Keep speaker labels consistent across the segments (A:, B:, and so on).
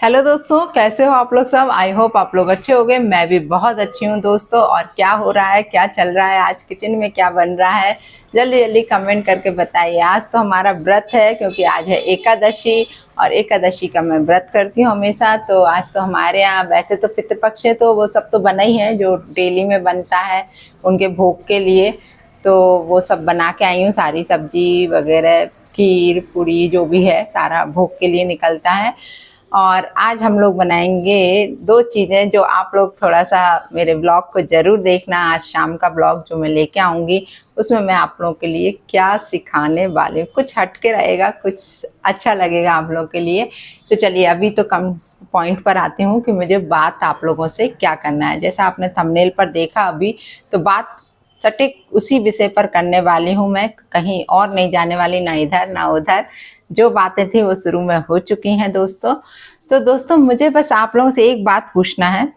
A: Hello दोस्तों, कैसे हो आप लोग सब। आई होप आप लोग अच्छे होंगे। मैं भी बहुत अच्छी हूँ दोस्तों। और क्या हो रहा है, क्या चल रहा है, आज किचन में क्या बन रहा है, जल्दी जल्दी कमेंट करके बताइए। आज तो हमारा व्रत है क्योंकि आज है एकादशी और एकादशी का मैं व्रत करती हूँ हमेशा। तो आज तो हमारे यहाँ वैसे तो पितृपक्ष है तो वो सब तो बना ही है जो डेली में बनता है उनके भोग के लिए। तो वो सब बना के आई हूँ, सारी सब्जी वगैरह, खीर पूड़ी जो भी है सारा भोग के लिए निकलता है। और आज हम लोग बनाएंगे दो चीज़ें जो आप लोग थोड़ा सा मेरे ब्लॉग को ज़रूर देखना। आज शाम का ब्लॉग जो मैं लेके आऊँगी उसमें मैं आप लोगों के लिए क्या सिखाने वाली हूँ। कुछ हटके रहेगा, कुछ अच्छा लगेगा आप लोगों के लिए। तो चलिए अभी तो कम पॉइंट पर आती हूँ कि मुझे बात आप लोगों से क्या करना है। जैसा आपने थंबनेल पर देखा अभी, तो बात सटीक उसी विषय पर करने वाली हूँ मैं, कहीं और नहीं जाने वाली, ना इधर ना उधर। जो बातें थी वो शुरू में हो चुकी हैं दोस्तों। तो दोस्तों मुझे बस आप लोगों से एक बात पूछना है,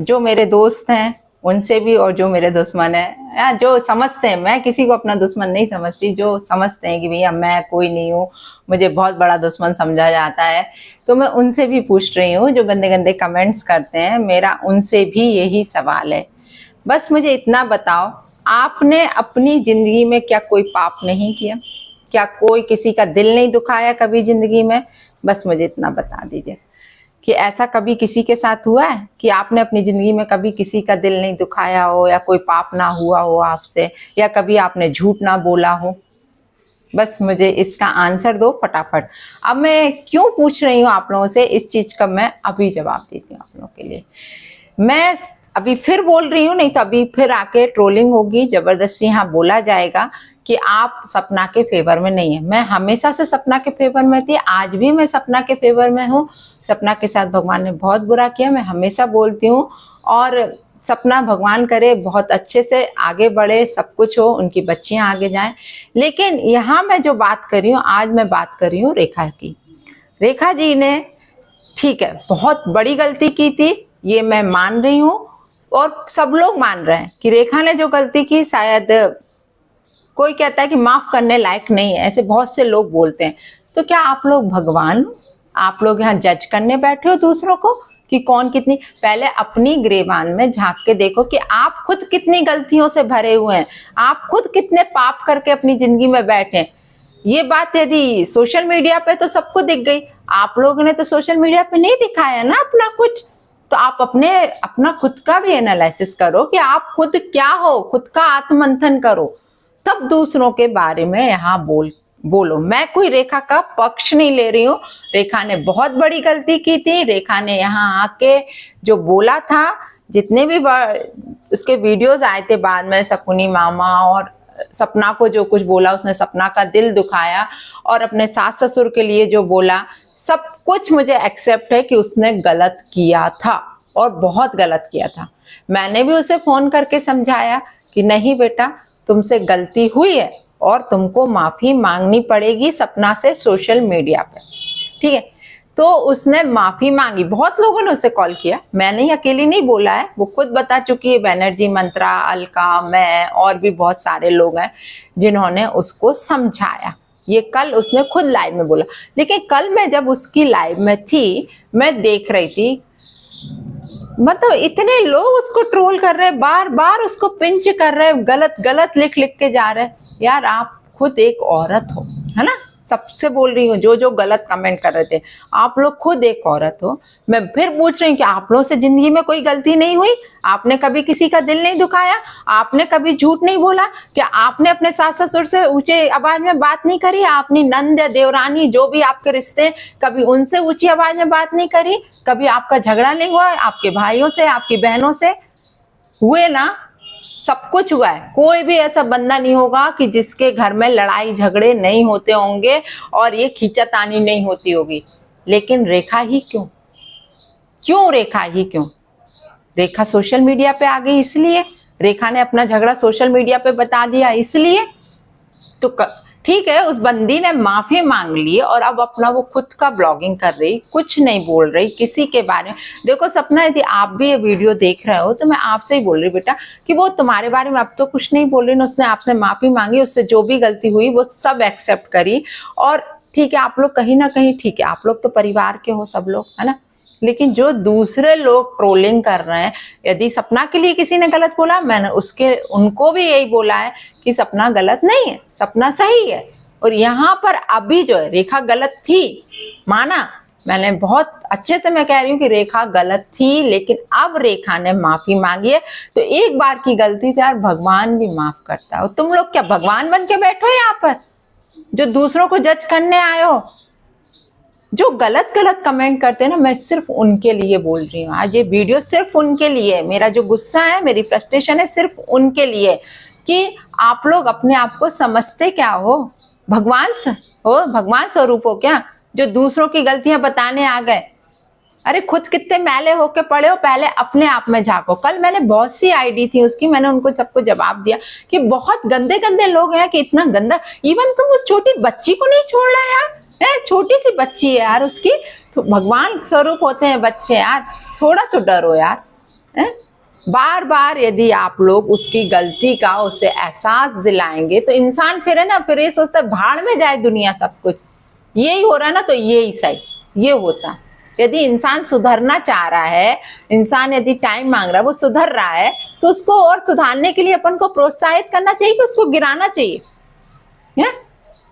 A: जो मेरे दोस्त हैं उनसे भी और जो मेरे दुश्मन हैं, या जो समझते हैं, मैं किसी को अपना दुश्मन नहीं समझती, जो समझते हैं कि भैया मैं कोई नहीं हूँ, मुझे बहुत बड़ा दुश्मन समझा जाता है, तो मैं उनसे भी पूछ रही हूँ। जो गंदे गंदे कमेंट्स करते हैं, मेरा उनसे भी यही सवाल है। बस मुझे इतना बताओ, आपने अपनी जिंदगी में क्या कोई पाप नहीं किया? क्या कोई किसी का दिल नहीं दुखाया कभी जिंदगी में? बस मुझे इतना बता दीजिए कि ऐसा कभी किसी के साथ हुआ है कि आपने अपनी जिंदगी में कभी किसी का दिल नहीं दुखाया हो, या कोई पाप ना हुआ हो आपसे, या कभी आपने झूठ ना बोला हो? बस मुझे इसका आंसर दो फटाफट। अब मैं क्यों पूछ रही हूँ आप लोगों से, इस चीज का मैं अभी जवाब देती हूँ आप लोगों के लिए। मैं अभी फिर बोल रही हूँ, नहीं तो अभी फिर आके ट्रोलिंग होगी, जबरदस्ती यहाँ बोला जाएगा कि आप सपना के फेवर में नहीं है। मैं हमेशा से सपना के फेवर में थी, आज भी मैं सपना के फेवर में हूँ। सपना के साथ भगवान ने बहुत बुरा किया, मैं हमेशा बोलती हूँ। और सपना भगवान करे बहुत अच्छे से आगे बढ़े, सब कुछ हो, उनकी बच्चियां आगे जाएं। लेकिन यहाँ मैं जो बात कर रही हूँ, आज मैं बात कर रही हूँ रेखा की। रेखा जी ने, ठीक है, बहुत बड़ी गलती की थी, ये मैं मान रही हूँ और सब लोग मान रहे हैं कि रेखा ने जो गलती की, शायद कोई कहता है कि माफ करने लायक नहीं है, ऐसे बहुत से लोग बोलते हैं। तो क्या आप लोग भगवान हो? आप लोग यहाँ जज करने बैठे हो दूसरों को कि कौन कितनी? पहले अपनी गिरेबान में झांक के देखो कि आप खुद कितनी गलतियों से भरे हुए हैं, आप खुद कितने पाप करके अपनी जिंदगी में बैठे। ये बात यदि सोशल मीडिया पे तो सबको दिख गई, आप लोगों ने तो सोशल मीडिया पे नहीं दिखाया ना अपना कुछ। तो आप अपना खुद का भी एनालिसिस करो कि आप खुद क्या हो, खुद का आत्ममंथन करो, तब दूसरों के बारे में यहाँ बोलो। मैं कोई रेखा का पक्ष नहीं ले रही हूँ। रेखा ने बहुत बड़ी गलती की थी। रेखा ने यहाँ आके जो बोला था, जितने भी उसके वीडियोस आए थे बाद में, शकुनी मामा और सपना को जो कुछ बोला, उसने सपना का दिल दुखाया, और अपने सास ससुर के लिए जो बोला, सब कुछ मुझे एक्सेप्ट है कि उसने गलत किया था और बहुत गलत किया था। मैंने भी उसे फोन करके समझाया कि नहीं बेटा, तुमसे गलती हुई है और तुमको माफी मांगनी पड़ेगी सपना से सोशल मीडिया पे, ठीक है? तो उसने माफी मांगी। बहुत लोगों ने उसे कॉल किया, मैंने ही अकेली नहीं बोला है, वो खुद बता चुकी है। बैनर्जी, मंत्रा, अलका, मैं और भी बहुत सारे लोग हैं जिन्होंने उसको समझाया। ये कल उसने खुद लाइव में बोला। लेकिन कल मैं जब उसकी लाइव में थी, मैं देख रही थी, मतलब इतने लोग उसको ट्रोल कर रहे, बार बार उसको पिंच कर रहे, गलत गलत लिख लिख के जा रहे। यार आप खुद एक औरत हो, है ना? सबसे बोल रही हूँ जो गलत कमेंट कर रहे थे, आप लोग खुद एक औरत हो। मैं फिर पूछ रही हूँ कि आप लोगों से जिंदगी में कोई गलती नहीं हुई? आपने कभी किसी का दिल नहीं दुखाया? आपने कभी झूठ नहीं बोला? क्या आपने अपने सास ससुर से ऊंचे आवाज में बात नहीं करी? आपने नंद या देवरानी जो भी आपके रिश्ते, कभी उनसे ऊंची आवाज में बात नहीं करी? कभी आपका झगड़ा नहीं हुआ आपके भाइयों से, आपकी बहनों से? हुए ना, सब कुछ हुआ है। कोई भी ऐसा बंदा नहीं होगा कि जिसके घर में लड़ाई झगड़े नहीं होते होंगे और ये खींचातानी नहीं होती होगी। लेकिन रेखा ही क्यों रेखा ही क्यों? रेखा सोशल मीडिया पे आ गई इसलिए, रेखा ने अपना झगड़ा सोशल मीडिया पे बता दिया इसलिए। तो ठीक है, उस बंदी ने माफी मांग ली और अब अपना वो खुद का ब्लॉगिंग कर रही, कुछ नहीं बोल रही किसी के बारे में। देखो सपना, यदि आप भी ये वीडियो देख रहे हो तो मैं आपसे ही बोल रही बेटा कि वो तुम्हारे बारे में अब तो कुछ नहीं बोल रही ना। उसने आपसे माफी मांगी, उससे जो भी गलती हुई वो सब एक्सेप्ट करी। और ठीक है, आप लोग कहीं ना कहीं ठीक है, आप लोग तो परिवार के हो सब लोग, है ना। लेकिन जो दूसरे लोग ट्रोलिंग कर रहे हैं, यदि सपना के लिए किसी ने गलत बोला, मैंने उनको भी यही बोला है कि सपना गलत नहीं है, सपना सही है। और यहाँ पर अभी जो है रेखा गलत थी, माना मैंने, बहुत अच्छे से मैं कह रही हूँ कि रेखा गलत थी, लेकिन अब रेखा ने माफी मांगी है। तो एक बार की गलती से यार भगवान भी माफ करता है। और तुम लोग क्या भगवान बन के बैठो यहाँ पर, जो दूसरों को जज करने आए हो? जो गलत गलत कमेंट करते हैं ना, मैं सिर्फ उनके लिए बोल रही हूँ। आज ये वीडियो सिर्फ उनके लिए, मेरा जो गुस्सा है, मेरी फ्रस्ट्रेशन है, सिर्फ उनके लिए कि आप लोग अपने आप को समझते क्या हो? भगवान हो, भगवान स्वरूप हो क्या, जो दूसरों की गलतियां बताने आ गए? अरे खुद कितने मैले होके पड़े हो, पहले अपने आप में झांको। कल मैंने बहुत सी आईडी थी उसकी, मैंने उनको सबको जवाब दिया कि बहुत गंदे गंदे लोग हैं, कि इतना गंदा, इवन तुम उस छोटी बच्ची को नहीं छोड़ रहे यार, छोटी सी बच्ची है यार, उसकी तो भगवान स्वरूप होते हैं बच्चे यार, थोड़ा तो डरो यार। बार बार यदि आप लोग उसकी गलती का उसे एहसास दिलाएंगे तो इंसान फिर है ना, फिर ये सोचता है भाड़ में जाए दुनिया, सब कुछ यही हो रहा है ना, तो यही सही, ये होता है। यदि इंसान सुधरना चाह रहा है, इंसान यदि टाइम मांग रहा है, वो सुधर रहा है, तो उसको और सुधारने के लिए अपन को प्रोत्साहित करना चाहिए कि उसको गिराना चाहिए?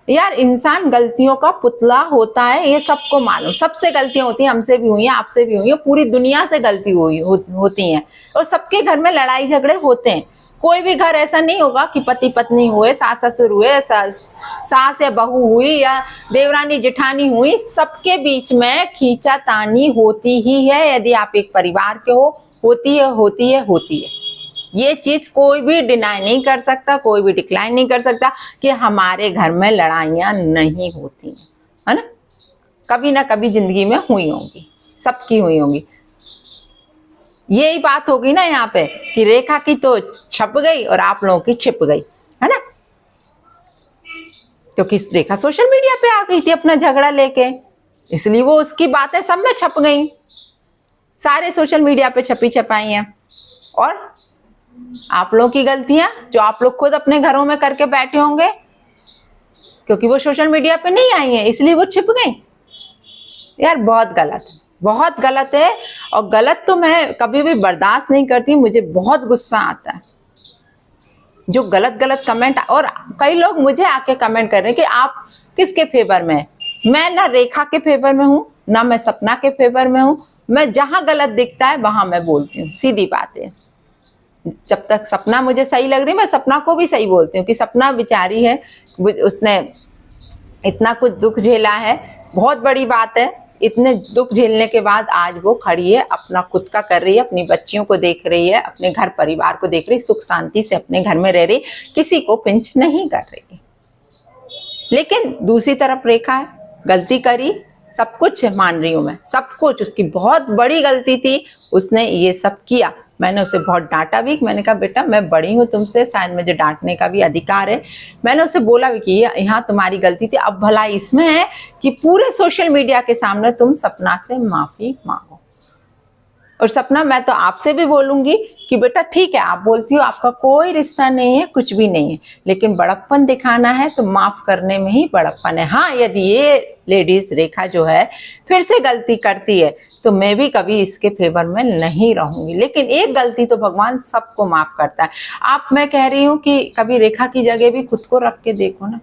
A: यार इंसान गलतियों का पुतला होता है, ये सबको मालूम, सबसे गलतियां होती हैं, हमसे भी हुई हैं, आपसे भी हुई हैं, पूरी दुनिया से गलती होती हैं, और सबके घर में लड़ाई झगड़े होते हैं। कोई भी घर ऐसा नहीं होगा कि पति पत्नी हुए, सास ससुर हुए, सास या बहू हुई, या देवरानी जेठानी हुई, सबके बीच में खींचातानी होती ही है। यदि आप एक परिवार के हो, होती है, होती है, होती है। ये चीज कोई भी डिनाई नहीं कर सकता, कोई भी डिक्लाइन नहीं कर सकता कि हमारे घर में लड़ाइयां नहीं होती, है ना। कभी ना कभी जिंदगी में हुई होंगी, सबकी हुई होंगी। यही बात होगी ना यहाँ पे कि रेखा की तो छप गई और आप लोगों की छिप गई, है ना। क्योंकि रेखा सोशल मीडिया पे आ गई थी अपना झगड़ा लेके, इसलिए वो उसकी बातें सब में छप गई, सारे सोशल मीडिया पे छपी छपाई हैं। और आप लोगों की गलतियां जो आप लोग खुद अपने घरों में करके बैठे होंगे, क्योंकि वो सोशल मीडिया पे नहीं आई है, इसलिए वो छिप गई। यार बहुत गलत, बहुत गलत है। और गलत तो मैं कभी भी बर्दाश्त नहीं करती, मुझे बहुत गुस्सा आता है जो गलत गलत कमेंट। और कई लोग मुझे आके कमेंट कर रहे हैं कि आप किसके फेवर में है। मैं ना रेखा के फेवर में हूँ, ना मैं सपना के फेवर में हूँ। मैं जहां गलत दिखता है वहां मैं बोलती हूँ, सीधी बात है। जब तक सपना मुझे सही लग रही, मैं सपना को भी सही बोलती हूँ कि सपना बेचारी है, उसने इतना कुछ दुख झेला है, बहुत बड़ी बात है। इतने दुख झेलने के बाद आज वो खड़ी है, अपना खुद का कर रही है, अपनी बच्चियों को देख रही है, अपने घर परिवार को देख रही, सुख शांति से अपने घर में रह रही, किसी को पिंच नहीं कर रही। लेकिन दूसरी तरफ रेखा है, गलती करी, सब कुछ मान रही हूं मैं, सब कुछ उसकी बहुत बड़ी गलती थी, उसने ये सब किया। मैंने उसे बहुत डांटा भी, मैंने कहा बेटा मैं बड़ी हूँ तुमसे, शायद मुझे डांटने का भी अधिकार है। मैंने उसे बोला भी कि यहाँ तुम्हारी गलती थी, अब भलाई इसमें है कि पूरे सोशल मीडिया के सामने तुम सपना से माफी मांगो। और सपना, मैं तो आपसे भी बोलूंगी कि बेटा ठीक है, आप बोलती हो आपका कोई रिश्ता नहीं है, कुछ भी नहीं है, लेकिन बड़प्पन दिखाना है तो माफ करने में ही बड़प्पन है। हाँ, यदि ये लेडीज रेखा जो है फिर से गलती करती है तो मैं भी कभी इसके फेवर में नहीं रहूंगी, लेकिन एक गलती तो भगवान सबको माफ करता है। आप, मैं कह रही हूँ कि कभी रेखा की जगह भी खुद को रख के देखो ना,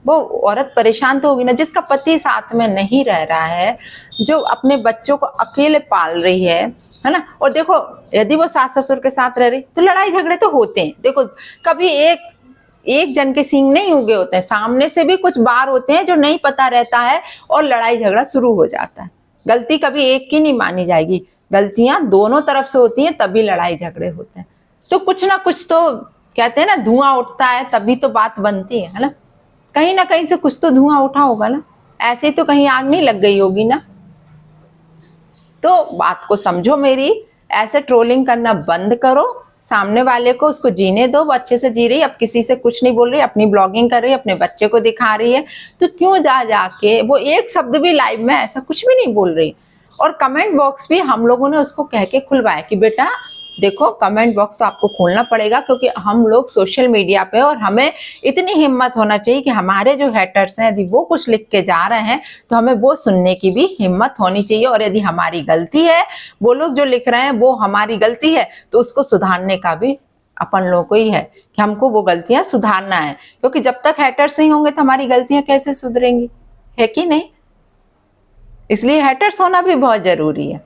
A: वो औरत परेशान तो होगी ना, जिसका पति साथ में नहीं रह रहा है, जो अपने बच्चों को अकेले पाल रही है ना। और देखो यदि वो सास ससुर के साथ रह रही तो लड़ाई झगड़े तो होते हैं। देखो कभी एक जन के सींग नहीं उगे होते हैं, सामने से भी कुछ बार होते हैं जो नहीं पता रहता है और लड़ाई झगड़ा शुरू हो जाता है। गलती कभी एक की नहीं मानी जाएगी, गलतियां दोनों तरफ से होती हैं, तभी लड़ाई झगड़े होते हैं। तो कुछ ना कुछ तो कहते हैं ना, धुआं उठता है तभी तो बात बनती है ना। कहीं ना कहीं से कुछ तो धुआं उठा होगा ना, ऐसे तो कहीं आग नहीं लग गई होगी ना। तो बात को समझो मेरी, ऐसे ट्रोलिंग करना बंद करो, सामने वाले को उसको जीने दो, वो अच्छे से जी रही, अब किसी से कुछ नहीं बोल रही, अपनी ब्लॉगिंग कर रही है, अपने बच्चे को दिखा रही है, तो क्यों जाके वो एक शब्द भी लाइव में ऐसा कुछ भी नहीं बोल रही। और कमेंट बॉक्स भी हम लोगों ने उसको कह के खुलवाया कि बेटा देखो कमेंट बॉक्स तो आपको खोलना पड़ेगा, क्योंकि हम लोग सोशल मीडिया पे, और हमें इतनी हिम्मत होना चाहिए कि हमारे जो हेटर्स हैं यदि वो कुछ लिख के जा रहे हैं तो हमें वो सुनने की भी हिम्मत होनी चाहिए। और यदि हमारी गलती है, वो लोग जो लिख रहे हैं वो हमारी गलती है, तो उसको सुधारने का भी अपन लोगों को ही है कि हमको वो गलतियां सुधारना है। क्योंकि जब तक हेटर्स नहीं होंगे तो हमारी गलतियां कैसे सुधरेंगी, है कि नहीं? इसलिए हेटर्स होना भी बहुत जरूरी है।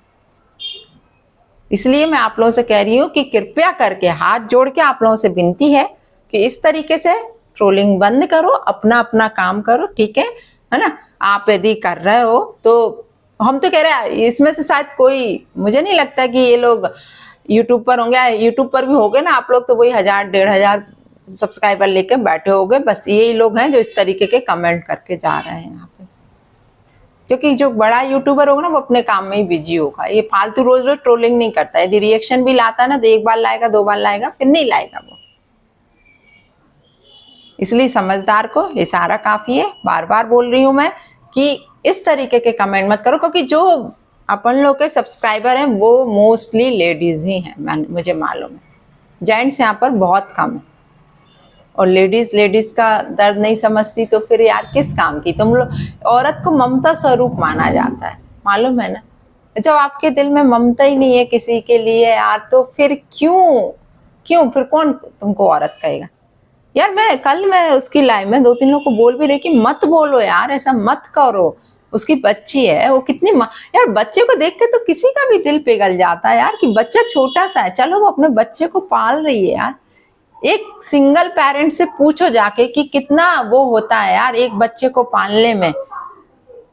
A: इसलिए मैं आप लोगों से कह रही हूँ कि कृपया करके हाथ जोड़ के आप लोगों से विनती है कि इस तरीके से ट्रोलिंग बंद करो, अपना अपना काम करो, ठीक है ना? आप यदि कर रहे हो तो हम तो कह रहे हैं इसमें से शायद कोई, मुझे नहीं लगता कि ये लोग यूट्यूब पर होंगे। यूट्यूब पर भी होंगे ना आप लोग, तो वही 1000-1500 सब्सक्राइबर लेके बैठे होंगे, बस यही लोग हैं जो इस तरीके के कमेंट करके जा रहे हैं यहाँ पे। क्योंकि जो बड़ा यूट्यूबर होगा ना वो अपने काम में ही बिजी होगा, ये फालतू रोज रोज ट्रोलिंग नहीं करता है। यदि रिएक्शन भी लाता है ना तो एक बार लाएगा, 2 बार लाएगा, फिर नहीं लाएगा वो। इसलिए समझदार को इशारा काफी है। बार बार बोल रही हूं मैं कि इस तरीके के कमेंट मत करो, क्योंकि जो अपन लोग के सब्सक्राइबर हैं वो मोस्टली लेडीज ही हैं, मुझे मालूम है। जेंट्स यहाँ पर बहुत कम है, और लेडीज का दर्द नहीं समझती तो फिर यार किस काम की? तुम लोग, औरत को ममता स्वरूप माना जाता है, मालूम है ना? जब आपके दिल में ममता ही नहीं है किसी के लिए यार, तो फिर क्यों फिर कौन तुमको औरत कहेगा? यार मैं उसकी लाइव में 2-3 लोगों को बोल भी रही कि मत बोलो यार, ऐसा मत करो, उसकी बच्ची है, वो कितनी यार बच्चे को देख के तो किसी का भी दिल पिघल जाता है यार, कि बच्चा छोटा सा है, चलो वो अपने बच्चे को पाल रही है यार। एक सिंगल पेरेंट से पूछो जाके कि कितना वो होता है यार एक बच्चे को पालने में।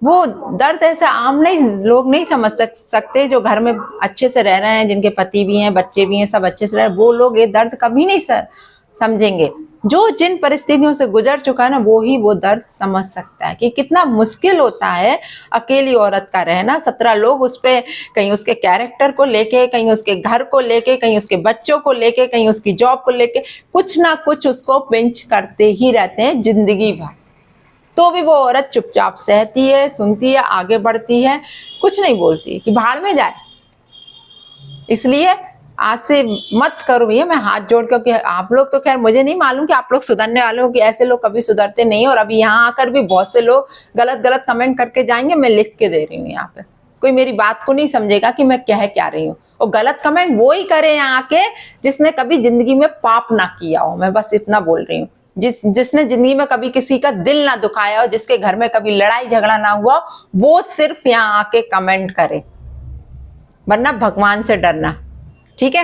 A: वो दर्द ऐसा आम नहीं, लोग नहीं समझ सकते जो घर में अच्छे से रह रहे हैं, जिनके पति भी हैं, बच्चे भी हैं, सब अच्छे से रह रहे हैं, वो लोग ये दर्द कभी नहीं समझेंगे। जो जिन परिस्थितियों से गुजर चुका है ना, वो ही वो दर्द समझ सकता है कि कितना मुश्किल होता है अकेली औरत का रहना। 17 लोग उस पे, कहीं उसके कैरेक्टर को लेके, कहीं उसके घर को लेके, कहीं उसके बच्चों को लेके, कहीं उसकी जॉब को लेके, कुछ ना कुछ उसको पिंच करते ही रहते हैं जिंदगी भर। तो भी वो औरत चुपचाप सहती है, सुनती है, आगे बढ़ती है, कुछ नहीं बोलती कि भाड़ में जाए। इसलिए आज से मत करो भैया, मैं हाथ जोड़ के, आप लोग तो खैर मुझे नहीं मालूम कि आप लोग सुधरने वाले हो, कि ऐसे लोग कभी सुधरते नहीं। और अभी यहाँ आकर भी बहुत से लोग गलत कमेंट करके जाएंगे, मैं लिख के दे रही हूँ यहाँ पे। कोई मेरी बात को नहीं समझेगा कि मैं कह क्या रही हूँ। और गलत कमेंट वो ही करे यहाँ आके जिसने कभी जिंदगी में पाप ना किया हो, मैं बस इतना बोल रही हूँ। जिसने जिंदगी में कभी किसी का दिल ना दुखाया हो, जिसके घर में कभी लड़ाई झगड़ा ना हुआ, वो सिर्फ यहाँ आके कमेंट करे, वरना भगवान से डरना, ठीक है?